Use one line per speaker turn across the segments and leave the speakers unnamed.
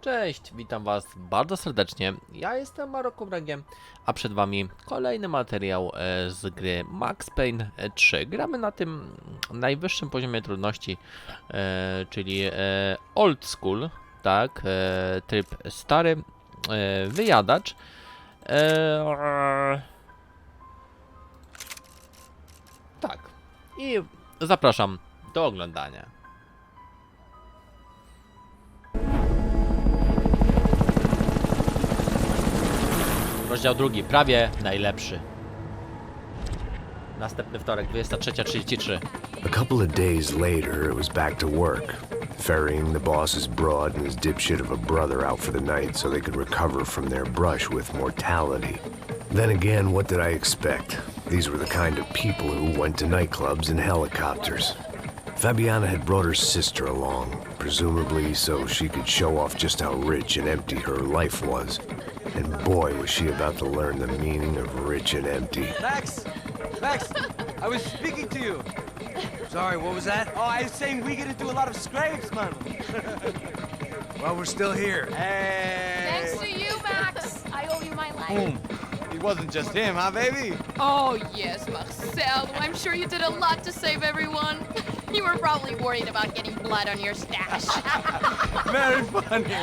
Cześć, witam was bardzo serdecznie. Ja jestem MaroCobraGiem, a przed wami kolejny materiał z gry Max Payne 3. Gramy na tym najwyższym poziomie trudności, czyli Old School, tak, tryb Stary Wyjadacz. Tak, i zapraszam do oglądania. Rozdział drugi, prawie najlepszy. Następny wtorek, 23:33.
A couple of days later, it was back to work, ferrying the boss's broad and his dipshit of a brother out for the night so they could recover from their brush with mortality. Then again, what did I expect? These were the kind of people who went to nightclubs in helicopters. Fabiana had brought her sister along, presumably so she could show off just how rich and empty her life was. And boy, was she about to learn the meaning of rich and empty.
Max! Max! I was speaking to you! Sorry, what was that? Oh, I was saying we get to do a lot of scrapes, man! Well, we're still here. Hey!
Thanks to you, Max! I owe you my life.
It wasn't just him, huh, baby?
Oh, yes, Marcel. I'm sure you did a lot to save everyone. You were probably worried about getting blood on your stash.
Very funny!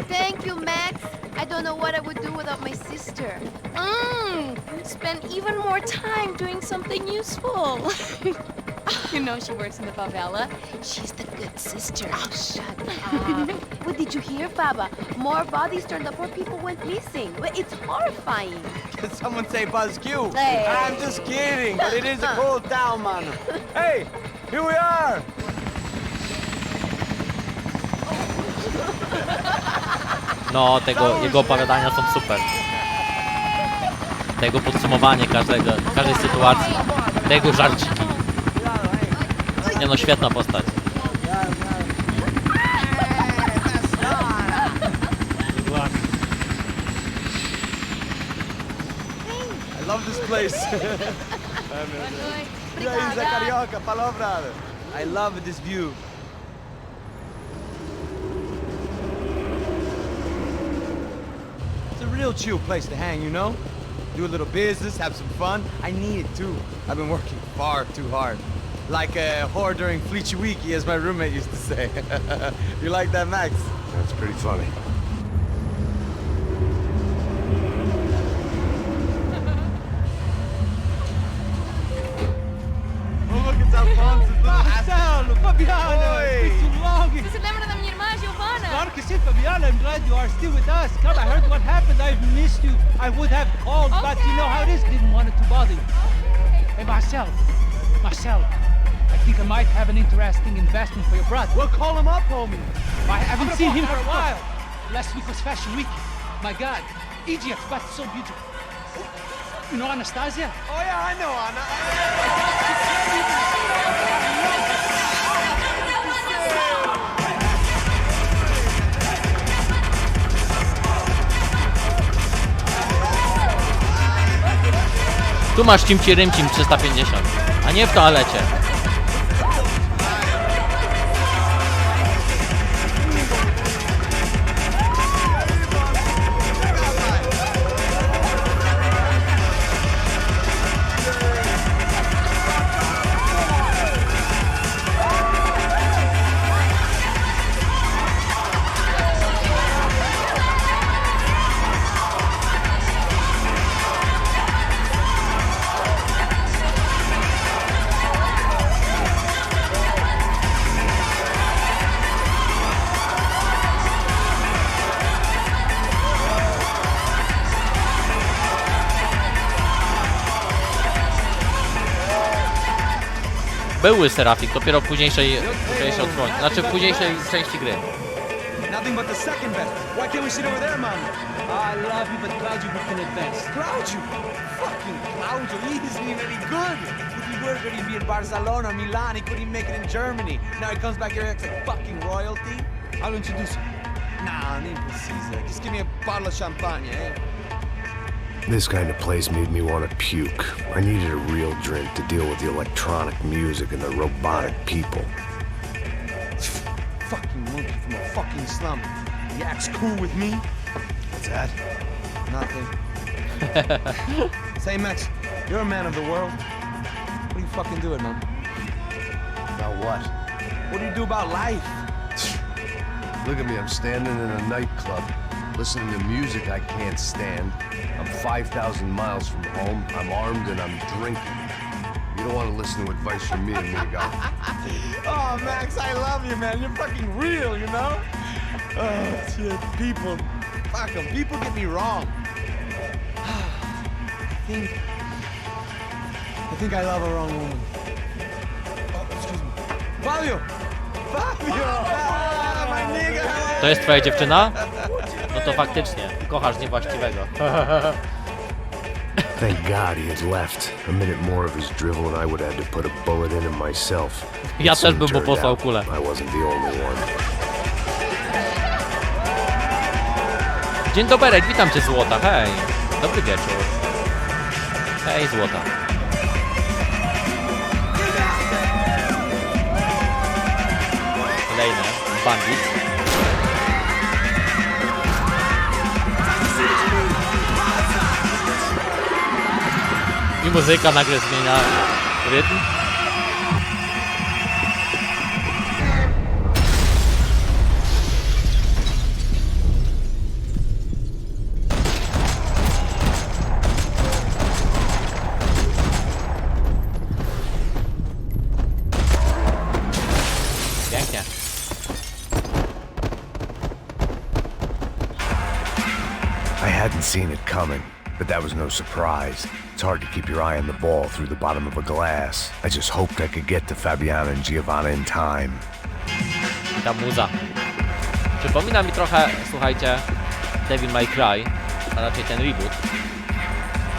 Thank you, Max. I don't know what I would do without my sister.
Spend even more time doing something useful. You know she works in the favela.
She's the good sister.
Oh, shut up.
What did you hear, Baba? More bodies turned up where people went missing. It's horrifying.
Did someone say Buzz Q?
Hey.
I'm just kidding, but it is a cool town, man. Hey, here we are!
No, jego opowiadania są super. Tego podsumowanie każdej sytuacji. Tego żarciki. Nie no, świetna postać.
I love this place. I love this view. It's a real chill place to hang, you know? Do a little business, have some fun. I need it too. I've been working far too hard. Like a whore during Fleechy Weeky, as my roommate used to say. You like that, Max?
That's pretty funny.
Oh, look, it's Alfonso's little
Marcelo, Fabiana,
Oi.
it's been too long.
Você se lembra da minha irmã, Giovanna?
Claro que sim, Fabiana, I'm glad you are still with us. Come, I heard what happened, I've missed you. I would have called, but you know how it is, didn't want it to bother you. Hey, Marcel, I think I might have an interesting investment for your brother.
Well, call him up, homie.
I haven't seen him for a while. Last week was Fashion Week. My God, Egypt, but so beautiful. You know Anastasia?
Oh, yeah, I know, Anna.
Tu masz cimci rymcim 350, a nie w toalecie. Były Serafik, dopiero w późniejszej odsłonie, znaczy w późniejszej części gry.
Nothing but the second best. Why can't we sit over there, man?
I love you, but Claudio, we can advance.
Claudio! Fucking Claudio, he isn't even any good. If he were going to be in Barcelona, Milan, he couldn't make it in Germany. Now he comes back here and acts like fucking royalty.
I'll introduce you.
Nah, name Caesar. Just give me a bottle of champagne, eh?
This kind of place made me want to puke. I needed a real drink to deal with the electronic music and the robotic people.
Fucking monkey from a fucking slum. Yak's cool with me. What's that? Nothing. Say, Max, you're a man of the world. What are you fucking doing, man?
About what?
What do you do about life?
Look at me, I'm standing in a nightclub, listening to music I can't stand. I'm 5,000 miles from home, I'm armed, and I'm drinking. You don't want to listen to advice from me, amigo.
Oh, Max, I love you, man. You're fucking real, you know? Oh, shit, people. Fuck 'em. People get me wrong. I think I love a wrong woman. Oh, excuse me. Fabio! Fabio! Ah, my nigga!
To jest twoja dziewczyna? No to faktycznie, kochasz niewłaściwego.
Thank God he had left. A minute more of his drivel and I would have had to put a bullet in him myself.
Ja
It
też
soon
bym mu
turned
posłał
out
kulę.
I wasn't the only one.
Dzień dobry, witam cię Złota, hej. Dobry wieczór. Hej Złota. Kolejny bandit. I muzyka nagle zmienia rytm. Pięknie.
I hadn't seen it coming, but that was no surprise. It's hard to keep your eye on the ball through the bottom of a glass. I just hoped I could get to Fabiana and Giovanna in time.
I ta muza. Przypomina mi trochę, słuchajcie, Devil May Cry, a raczej ten reboot.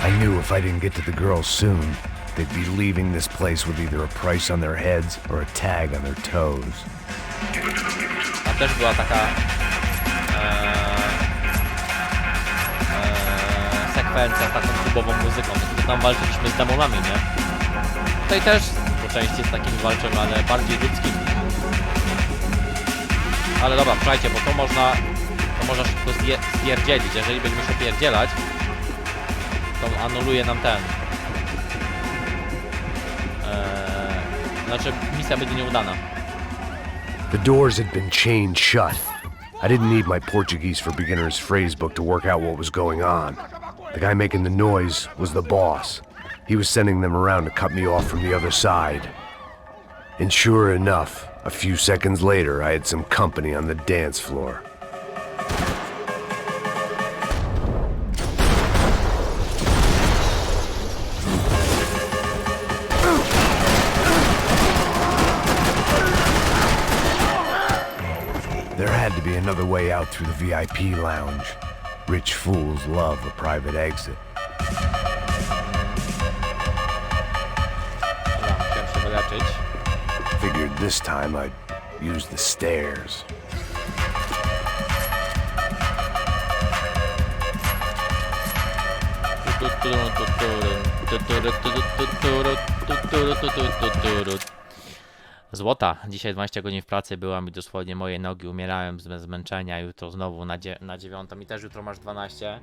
I knew if I didn't get to the girls soon, they'd be leaving this place with either a price on their heads or a tag on their toes.
Tam też była taka sekwencja z taką klubową muzyką, kiedy tam walczyliśmy z demonami, nie? Tutaj też po części z takimi walczymy, ale bardziej ludzkimi. Ale dobra, słuchajcie, bo to można szybko stwierdzić. Jeżeli będziemy się opierdzielać, to anuluje nam ten. Znaczy, misja będzie nieudana.
The doors had been chained shut. I didn't need my Portuguese for Beginners phrase book to work out what was going on. The guy making the noise was the boss. He was sending them around to cut me off from the other side. And sure enough, a few seconds later, I had some company on the dance floor. There had to be another way out through the VIP lounge. Rich fools love a private exit.
Dobra, musiałem się wyleczyć.
Figured this time I'd use the stairs.
Złota. Dzisiaj 12 godzin w pracy byłam i dosłownie moje nogi umierają ze zmęczenia. Jutro znowu na 9 i też jutro masz 12.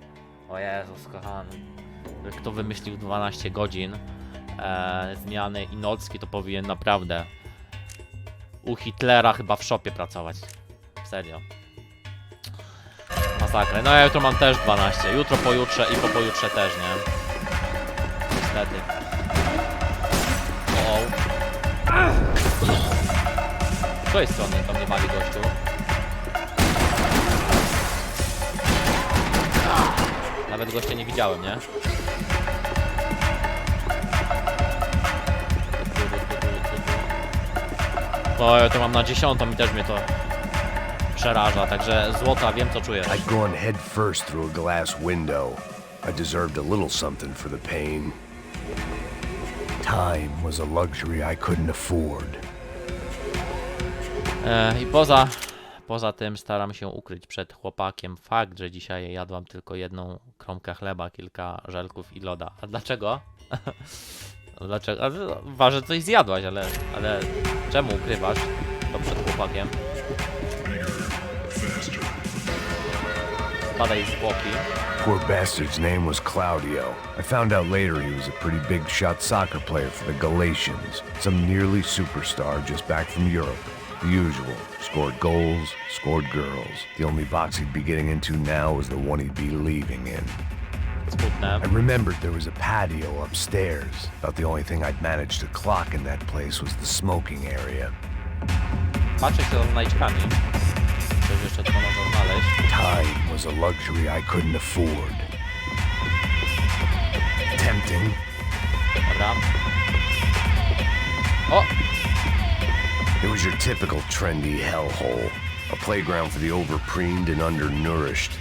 O Jezus kochany. Kto wymyślił 12 godzin zmiany i nocki, to powinien naprawdę u Hitlera chyba w shopie pracować. Serio. Masakra. No ja jutro mam też 12. Jutro, pojutrze i po pojutrze też, nie? Niestety. O. Z której strony tam nie mali gościu? Nawet gościa nie widziałem, nie? O, ja to mam na 10 i też mnie to przeraża, także Złota, wiem co czujesz.
I'd gone head first through a glass window. I deserved a little something for the pain. Time was a luxury I couldn't afford.
I poza tym staram się ukryć przed chłopakiem fakt, że dzisiaj jadłam tylko jedną kromkę chleba, kilka żelków i loda. A dlaczego? Dlaczego? Ważne, coś zjadłaś, ale czemu ukrywasz to przed chłopakiem? spadaj z boki.
Poor bastard's name was Claudio. I found out later he was a pretty big shot soccer player for the Galatians. Some nearly superstar just back from Europe. The usual. Scored goals, scored girls. The only box he'd be getting into now was the one he'd be leaving in.
Smutne.
I remembered there was a patio upstairs. About the only thing I'd managed to clock in that place was the smoking area.
Patrzę się za znajdźkami. Coś jeszcze tu można znaleźć.
Time was a luxury I couldn't afford. Tempting.
Dobra. O!
It was your typical trendy hellhole. A playground for the overpreened and undernourished.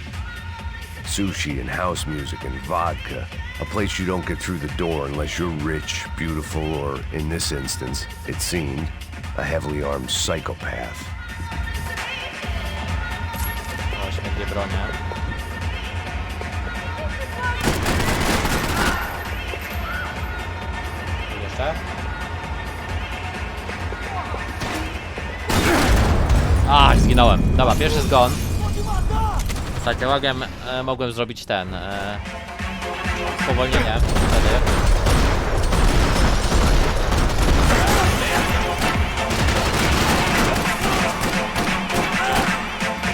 Sushi and house music and vodka. A place you don't get through the door unless you're rich, beautiful, or, in this instance, it seemed, a heavily armed psychopath.
Weźmy dwie bronie. I jeszcze? Zginąłem. Dobra, pierwszy zgon. Z archeologiem mogłem zrobić ten spowolnienie wtedy.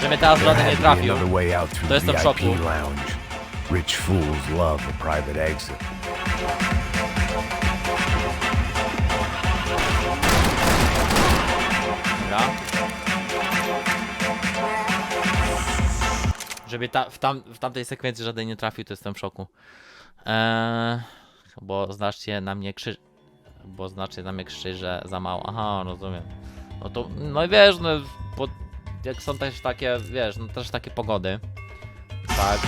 Że mnie teraz żaden nie trafił. To jestem w szoku.
Rich fools love a private exit.
Dobra. Żeby w tamtej sekwencji żaden nie trafił, to jestem w szoku. Bo znacznie na mnie krzyczy, że za mało. Aha, rozumiem. No to, no i wiesz, no, bo jak są też takie, wiesz, no też takie pogody. Tak.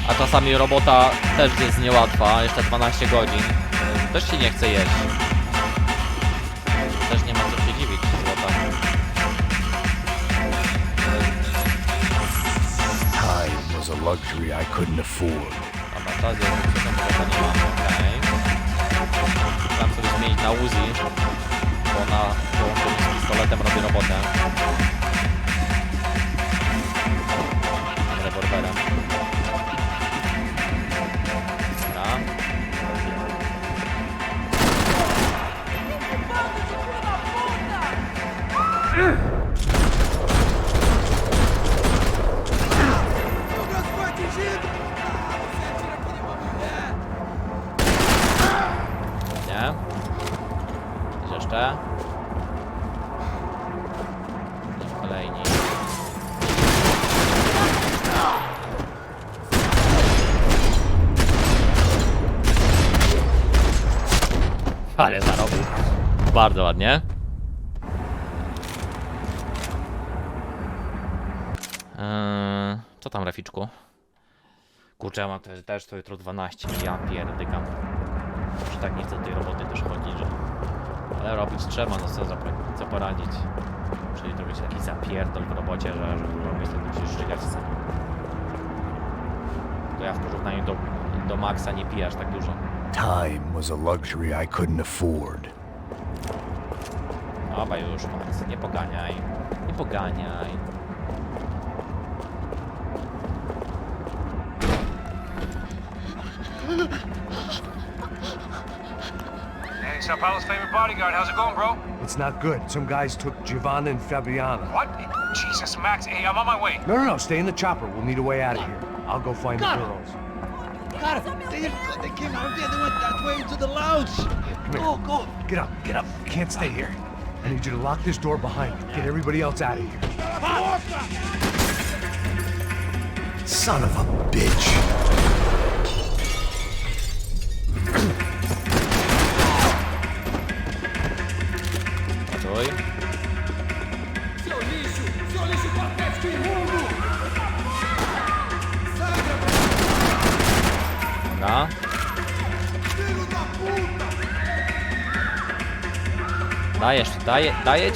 A czasami robota też jest niełatwa, jeszcze 12 godzin. Też się nie chce jeść. Też nie ma co się dziwić, złota.
Time was a luxury I couldn't afford.
Dobra, czas jest, bo to nie mam, okej. Chciałem sobie zmienić na Uzi, bo na połączeniu z pistoletem robi robotę. Mam rewolwerem. Dobra. Nie. Gdzieś jeszcze. Kolejni. Ale zarobił. Bardzo ładnie. Co tam, Raficzku? Kurczę, ja mam też to jutro 12. Ja pierdykam. Że tak nie chcę do tej roboty też chodzić, że... Ale robić trzeba, no co poradzić. Czyli to być taki zapierdol w robocie, że robić to musisz żygać sam. To ja w porównaniu do Maxa nie piję aż tak dużo.
Time was a luxury I couldn't afford.
Dobra już, Max, nie poganiaj. Nie poganiaj.
Hey, Sao Paulo's favorite bodyguard. How's it going, bro?
It's not good. Some guys took Giovanna and Fabiana.
What? Jesus, Max. Hey, I'm on my way.
No, stay in the chopper. We'll need a way out of here. I'll go find the girls.
Got it. They came out here. They went that way to the lounge.
Come here.
Go.
Get up. You can't stay here. I need you to lock this door behind you. Get everybody else out of here. Son of a bitch.
Oj. Dobra.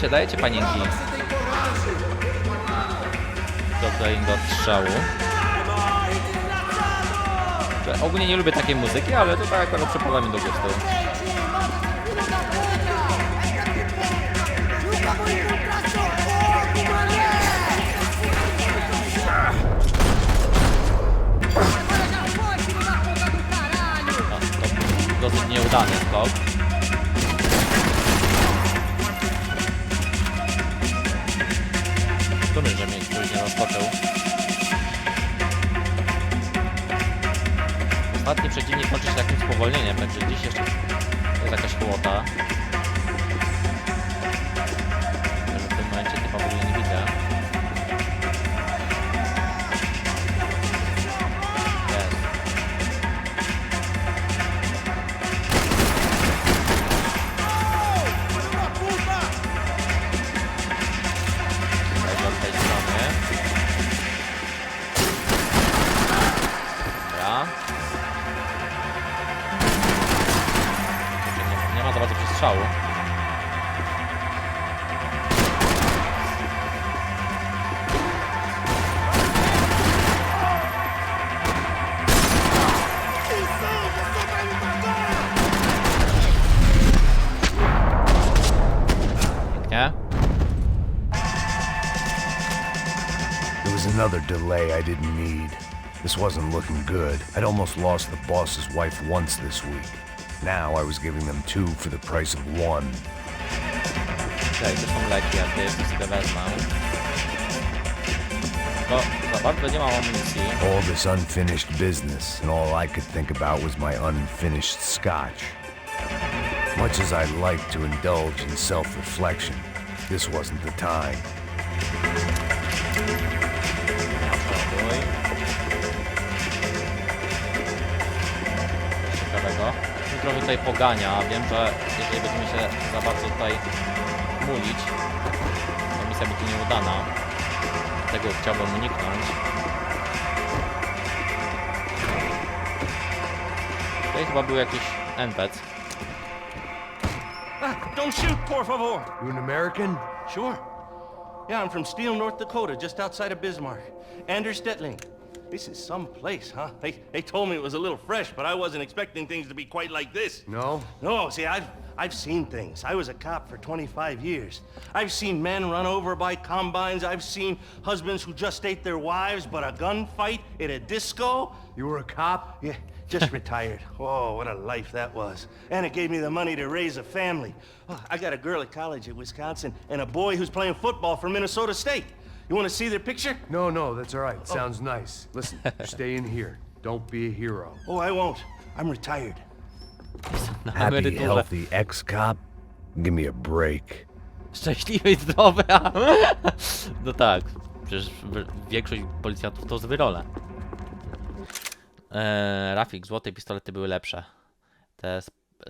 Dajecie panienki. Do innego strzału. Ogólnie nie lubię takiej muzyki, ale to tak akurat przypada mi do gustu. dosyć nieudany skok. Który, że mnie któryś nie zaskoczył. Ostatni przeciwnik kończy się takim spowolnieniem, także dziś jeszcze jest jakaś chłota. W tym momencie typa w ogóle nie widzę. Jest. Od tej strony. Dobra. Nie ma za bardzo przestrzału. Pięknie.
There was another delay I didn't need. This wasn't looking good. I'd almost lost the boss's wife once this week. Now I was giving them 2 for the price of 1.
Okej, to są leki, jak ty sobie wezmę. To za bardzo nie mam amunicji.
All this unfinished business, and all I could think about was my unfinished scotch. Much as I'd like to indulge in self-reflection, this wasn't the time.
Ciekawego. Trochę tutaj pogania. Wiem, że jeżeli będziemy się za bardzo tutaj mulić, to misja będzie nieudana. Tego chciałbym uniknąć. Tutaj chyba był jakiś NPC.
Don't shoot, por favor.
You an American?
Sure. Yeah, I'm from Steele, North Dakota, just outside of Bismarck. Anders Stetling. This is some place, huh? They told me it was a little fresh, but I wasn't expecting things to be quite like this.
No?
No, see, I've seen things. I was a cop for 25 years. I've seen men run over by combines. I've seen husbands who just ate their wives, but a gunfight at a disco.
You were a cop?
Yeah, just retired. Oh, what a life that was. And it gave me the money to raise a family. Oh, I got a girl at college at Wisconsin and a boy who's playing football for Minnesota State. You want to see their picture?
No, that's all right. Sounds nice. Listen, stay in here. Don't be a hero.
Oh, I won't. I'm retired.
Happy,
emeryturze.
healthy ex-cop? Give me a break.
Szczęśliwy i zdrowy, a... No tak, przecież większość policjantów to z wyrole. Rafik, złote pistolety były lepsze. Te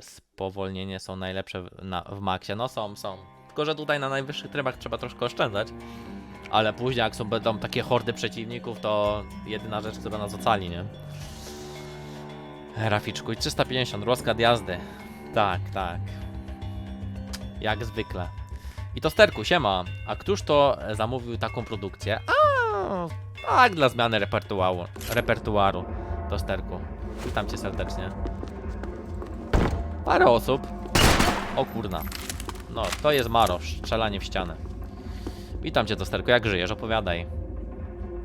spowolnienie są najlepsze w maksie. No są. Tylko, że tutaj na najwyższych trybach trzeba troszkę oszczędzać. Ale później jak będą takie hordy przeciwników, to jedyna rzecz, która nas ocali, nie? Raficzku, i 350, rozkład jazdy. Tak. Jak zwykle. I to sterku, siema. A któż to zamówił taką produkcję? Tak, dla zmiany repertuaru. To sterku. Witam cię serdecznie. Parę osób. O kurna. No, to jest Maro, strzelanie w ścianę. Witam cię, Tosterku, jak żyjesz? Opowiadaj.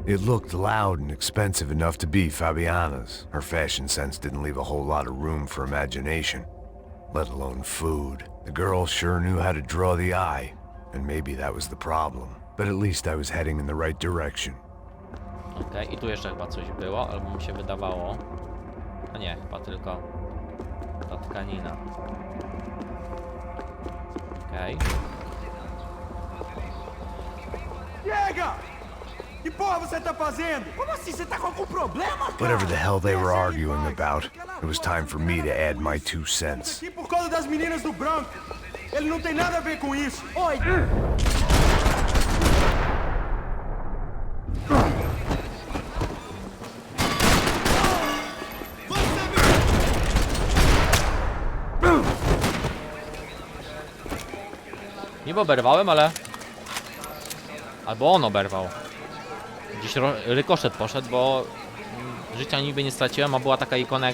It looked loud and expensive enough to be Fabiana's. Her fashion sense didn't leave a whole lot of room for imagination, let alone food. The girl sure knew how to draw the eye, and maybe that was the problem. But at least I was heading in the right direction.
Okej, i tu jeszcze chyba coś było, albo mi się wydawało. No nie, chyba tylko ta tkanina. Okej.
Chega! Que porra você tá fazendo? Como assim? Você tá com algum problema, cara?
Whatever the hell they were arguing about, it was time for me to add my 2 cents.
Aqui por causa das meninas do branco. Ele não tem nada a ver com isso. Oi!
Niby oberwałem, ale... Albo on oberwał. Gdzieś rykoszet poszedł, bo życia niby nie straciłem, a była taka ikona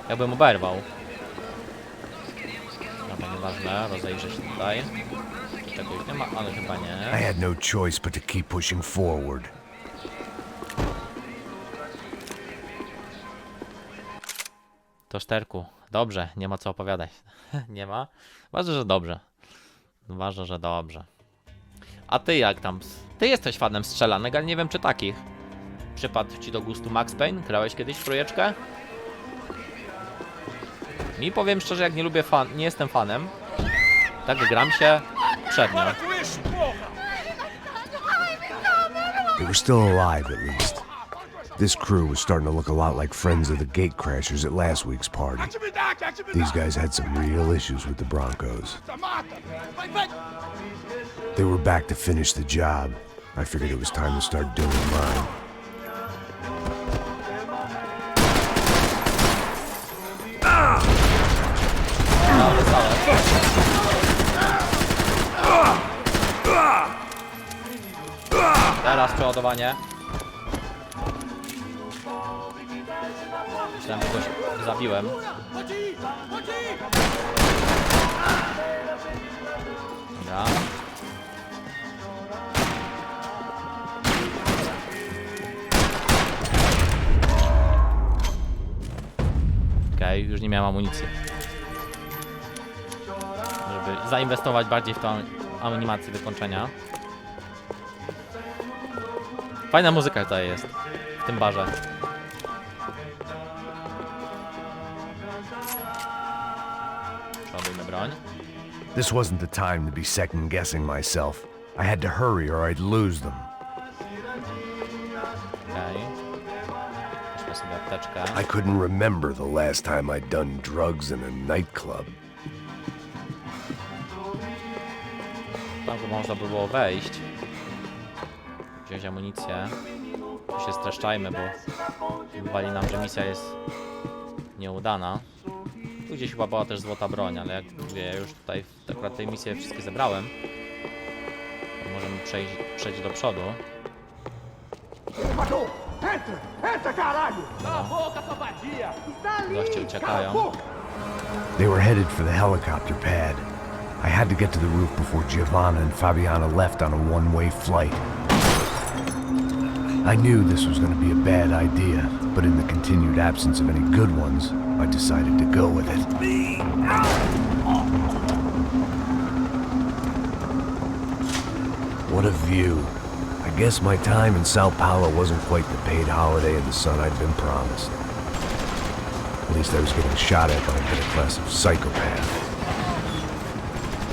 jakbym oberwał. Dobra, nieważne, rozejrzę się tutaj. Czegoś nie ma, ale chyba nie.
I had no choice but to keep pushing forward.
To Szterku, Dobrze, nie ma co opowiadać. Nie ma? Ważne, że dobrze. Ważne, że dobrze. A ty jak tam? Ty jesteś fanem strzelanek, ale nie wiem czy takich. Przypadł ci do gustu Max Payne? Grałeś kiedyś w trójeczkę? Mi powiem szczerze, jak nie lubię nie jestem fanem. Tak gram się przednio.
They were still alive, at least. This crew was starting to look a lot like friends of the gatecrashers at last week's party. These guys had some real issues with the Broncos. They were back to finish the job. I figured it was time to start doing mine.
Teraz przeładowanie. Myślałem, że kogoś zabiłem. Dobra. Okej, już nie miałem amunicji. Żeby zainwestować bardziej w tą animację wykończenia. Fajna muzyka tutaj jest, w tym barze. Przeładujmy broń.
This wasn't the time to be second-guessing myself. I had to hurry or I'd lose them.
Okej. Weźmy sobie apteczkę.
I couldn't remember the last time I'd done drugs in a nightclub.
Tam można by było wejść. Wziąć amunicję. Tu się streszczajmy, bo wywali nam, że misja jest nieudana. Tu gdzieś chyba była też złota broń, ale jak mówię, ja już tutaj akurat tej misje wszystkie zebrałem. To możemy przejść do przodu. Goście uciekają.
They were headed for the helicopter pad. I had to get to the roof before Giovanna and Fabiana left on a one-way flight. I knew this was going to be a bad idea, but in the continued absence of any good ones, I decided to go with it. What a view. I guess my time in Sao Paulo wasn't quite the paid holiday in the sun I'd been promised. At least I was getting shot at by a middle-class of psychopaths.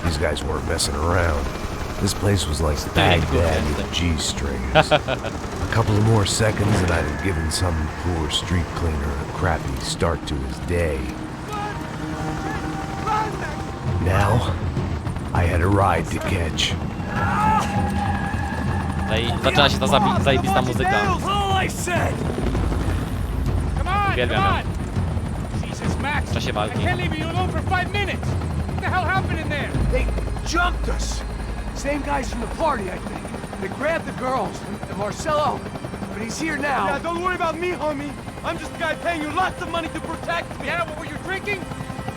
These guys weren't messing around. This place was like Baghdad with G-strings. A couple of more seconds and I'd have given some poor street cleaner a crappy start to his day. Now, I had a ride to catch.
Zaczyna się ta zajebista muzyka. Uwielbiam ją. W czasie walki.
They jumped us. Same guys from the party, I think. They grabbed the girls and Marcelo, but he's here now.
Yeah, don't worry about me, homie. I'm just a guy paying you lots of money to protect me. Yeah, what were you drinking?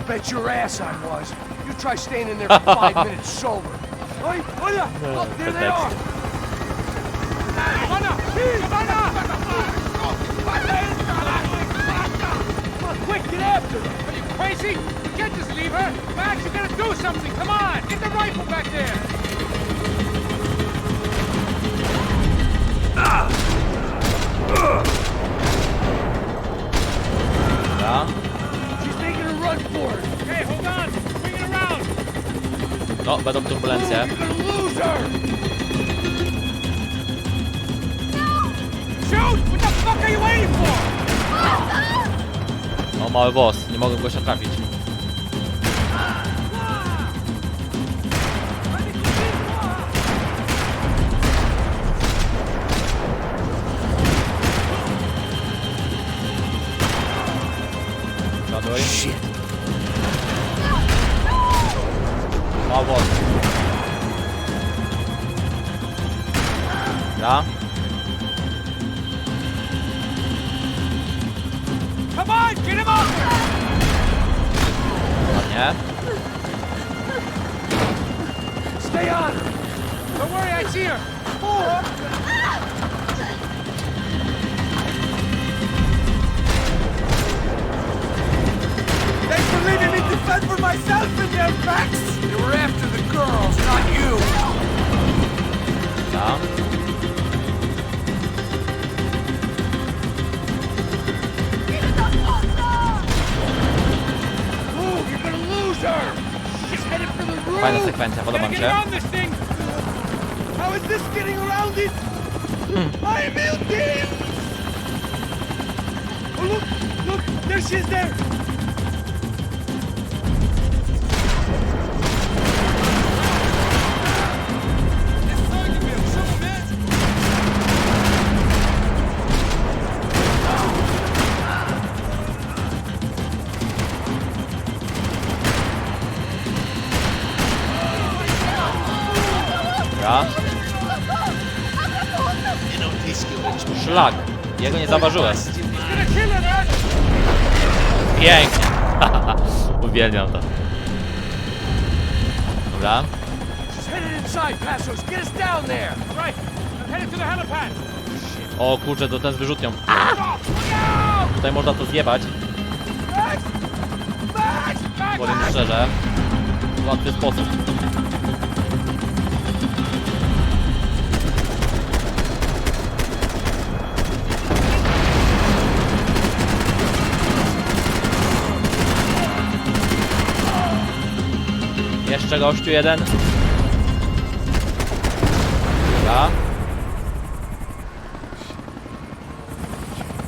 Bet your ass I was. You try staying in there for 5 minutes sober. Oi, oi, look, there they are.
Giovanna! Giovanna!
Come on, quick, get after them.
Are you crazy? You can't just leave her. Max, you gotta do something. Come on, get the rifle back there.
Dobra.
She's making a run for it.
Okay, hold on. Bring it around.
No, będą turbulencje.
You're gonna lose her.
Shoot! What the fuck are you waiting for?
No, mały boss, nie mogę go się trafić. Przoduj. Mały boss. Dobra.
Come on, get him up!
Ładnie.
Stay on her.
Don't worry, I see her. Thanks for
You're leaving me to fend for myself in there, Max! They were after the girls, not you!
Dobra.
Move, you're gonna lose her! She's headed for the roof!
Fajna sekwencja, podoba mi
Get
się.
around this thing!
How is this getting around it? I'm melting! Oh, look! Look! There she is there!
Dobra. Szlak. Jego nie zauważyłem. Pięknie. Uwielbiam to. Dobra.
She's headed inside, Passos! Get us down there!
Right, I'm headed to the helipad.
O kurczę, to ten z wyrzutnią. Tutaj można to zjebać. Powiem szczerze. W łatwy sposób. Jeszcze gościu jeden. Dobra.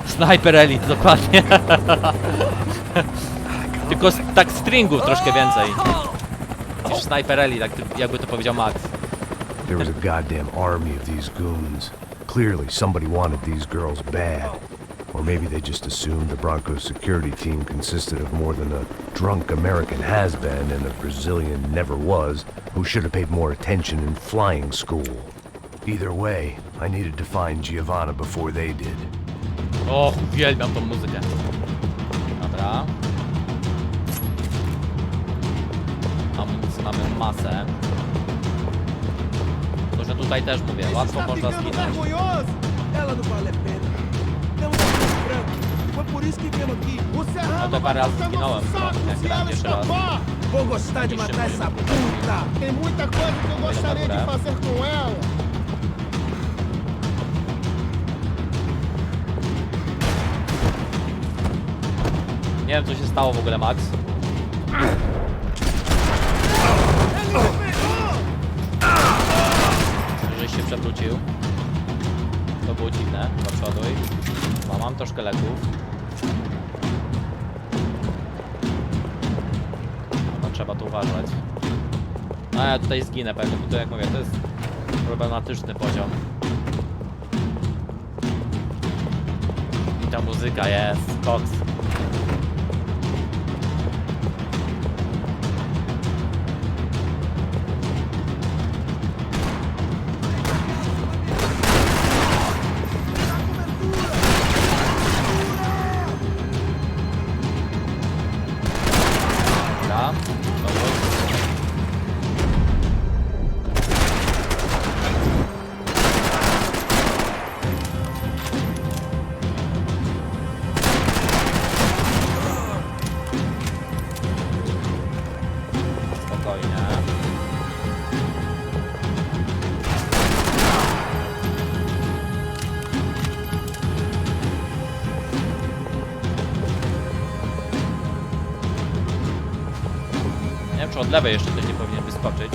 Sniper Elite, dokładnie. Tylko tak stringów troszkę więcej. Niż Sniper Elite, tak jakby to powiedział Max.
There was a goddamn army of these goons. Clearly somebody wanted these girls bad. Or maybe they just assumed the Broncos security team consisted of more than a drunk American has-been and a Brazilian never-was who should have paid more attention in flying school. Either way, I needed to find Giovanna before they did.
O, uwielbiam tą muzykę. Dobra. Amunicji mamy masę. To, że tutaj też mówię, łatwo można zginąć.
Ela não vale a pena. Temos branco. Foi por isso que viemos aqui. O Serrano
No to parę razy zginąłem, jak grałem jeszcze raz.
Vou gostar de matar essa puta. Tem muita coisa que eu gostaria de fazer com ela.
Nie wiem, co się stało w ogóle, Max. Żeś się przewrócił. To było dziwne. Do przodu. Mam troszkę leków. No, trzeba tu uważać. No ja tutaj zginę pewnie, bo to jak mówię, to jest problematyczny poziom. I ta muzyka jest koks. Czy od lewej jeszcze ktoś nie powinien wyskoczyć.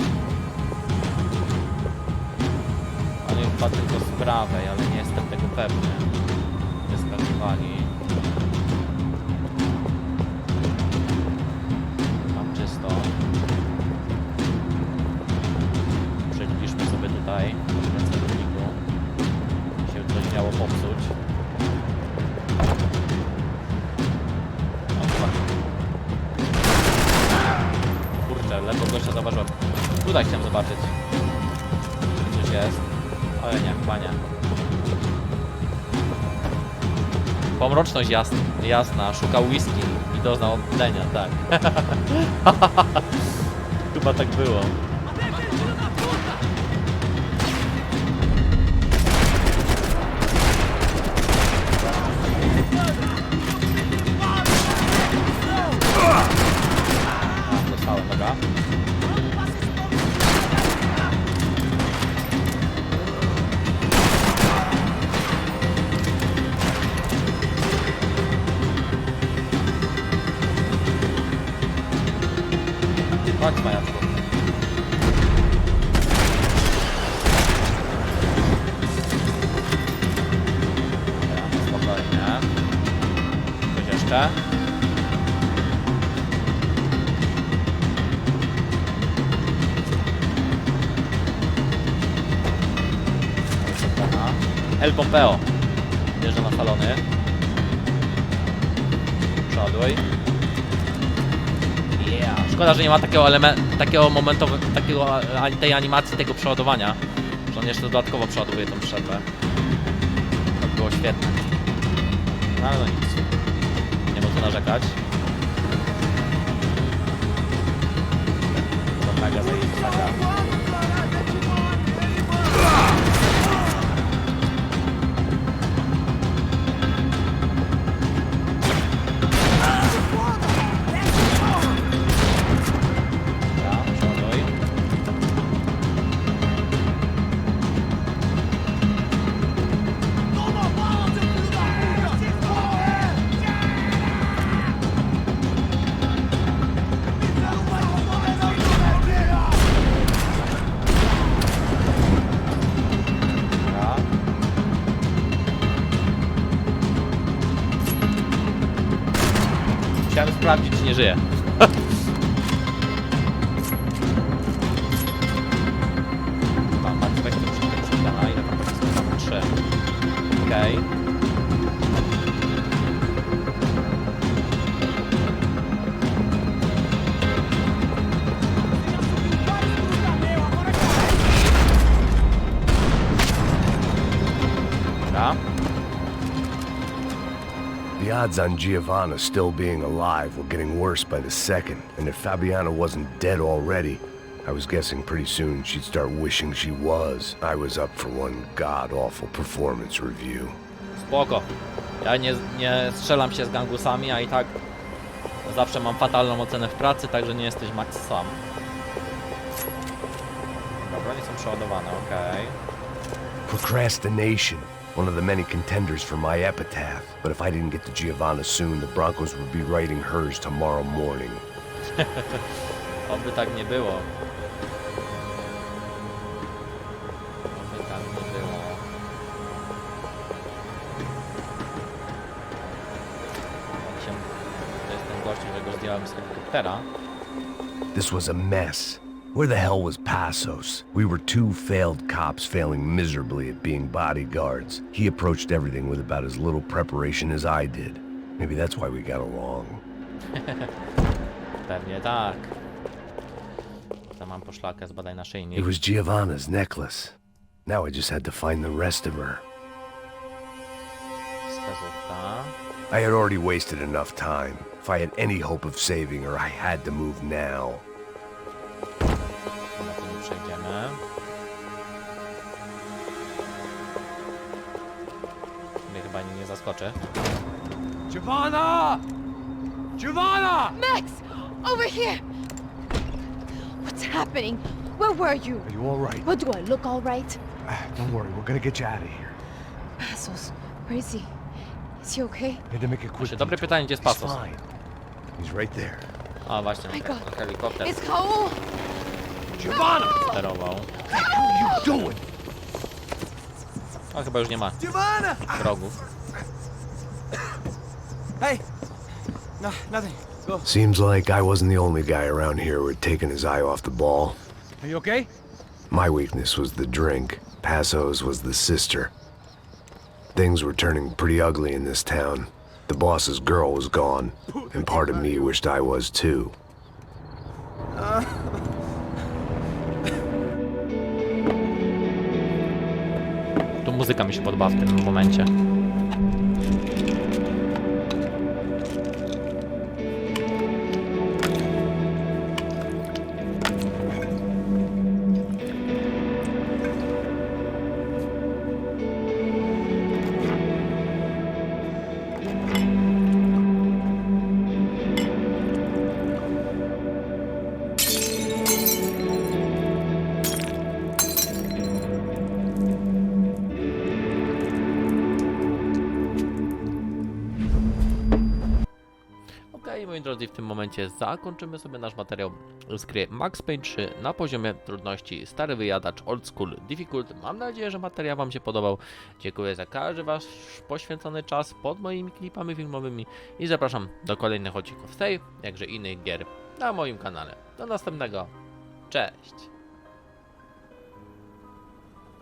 Ale chyba tylko z prawej, ale nie jestem tego pewny. Wyskakowali. Mam czysto. Przybliżmy sobie tutaj na celowniku. Się coś miało popsuć. Ledwo gościa zauważyłem. Tutaj chciałem zobaczyć. Czy coś jest. Ale nie, chyba nie. Pomroczność jasna. Szukał whisky i doznał omdlenia, tak. Chyba tak było. Dobra. Chodź, Majacku. Spokojnie. Coś jeszcze? El Pompeo. Bierze na salony. Przoduj. Yeah. Szkoda, że nie ma takiego momentu, tej animacji, tego przeładowania. Że on jeszcze dodatkowo przeładowuje tą przerwę. To było świetne. No ale no nic. Nie ma co narzekać. To mega zajebista. Chciałem sprawdzić, czy nie żyje. Mam weź to prześlana. Ile tam pocisków? 3. Okej. Dobra.
The odds on Giovanna still being alive were getting worse by the second, and if Fabiana wasn't dead already, I was guessing pretty soon she'd start wishing she was. I was up for one god-awful performance review.
Spoko. Ja nie strzelam się z gangusami, a i tak zawsze mam fatalną ocenę w pracy, także nie jesteś Max sam. Dobra, nie są przeładowane, okej.
Procrastination. One of the many contenders for my epitaph. But if I didn't get to Giovanna soon, the Broncos would be writing hers tomorrow morning.
Oby tak nie było. Oby tak nie było. To jest ten gościu, że go zdjąłem z helikoptera.
This was a mess. Where the hell was Passos? We were two failed cops failing miserably at being bodyguards. He approached everything with about as little preparation as I did. Maybe that's why we got along.
Pewnie tak. Tam mam poszlakę, zbadaj naszyjnik.
It was Giovanna's necklace. Now I just had to find the rest of her.
Wskazówka.
I had already wasted enough time. If I had any hope of saving her, I had to move now.
Na to nie przejdziemy. Mnie chyba nie zaskoczy.
Giovanna! Giovanna!
Max! Over here! What's happening? Where were you?
Are you all right?
What, do I look all right?
Don't worry, we're gonna get you out of here.
Passos, where is he? Is he okay?
Had to make a quick
Właśnie, dobre
detour.
pytanie, gdzie jest
He's
Passos?
fine. He's right there.
A właśnie,
My God.
na helikopter
It's Raoul!
Giovanna!
sterował.
What the hell are you doing?
A chyba już nie ma
Giovanna!
wrogów.
Hey! No, nothing. Go.
Seems like I wasn't the only guy around here who had taken his eye off the ball.
Are you okay?
My weakness was the drink. Passos was the sister. Things were turning pretty ugly in this town. The boss's girl was gone, and part of me wished I was too.
Tu muzyka mi się podoba w tym momencie. moi drodzy, w tym momencie zakończymy sobie nasz materiał z gry Max Payne 3 na poziomie trudności Stary Wyjadacz Old School Difficult. Mam nadzieję, że materiał wam się podobał. Dziękuję za każdy wasz poświęcony czas pod moimi klipami filmowymi i zapraszam do kolejnych odcinków z tej, jakże innych gier na moim kanale. Do następnego. Cześć!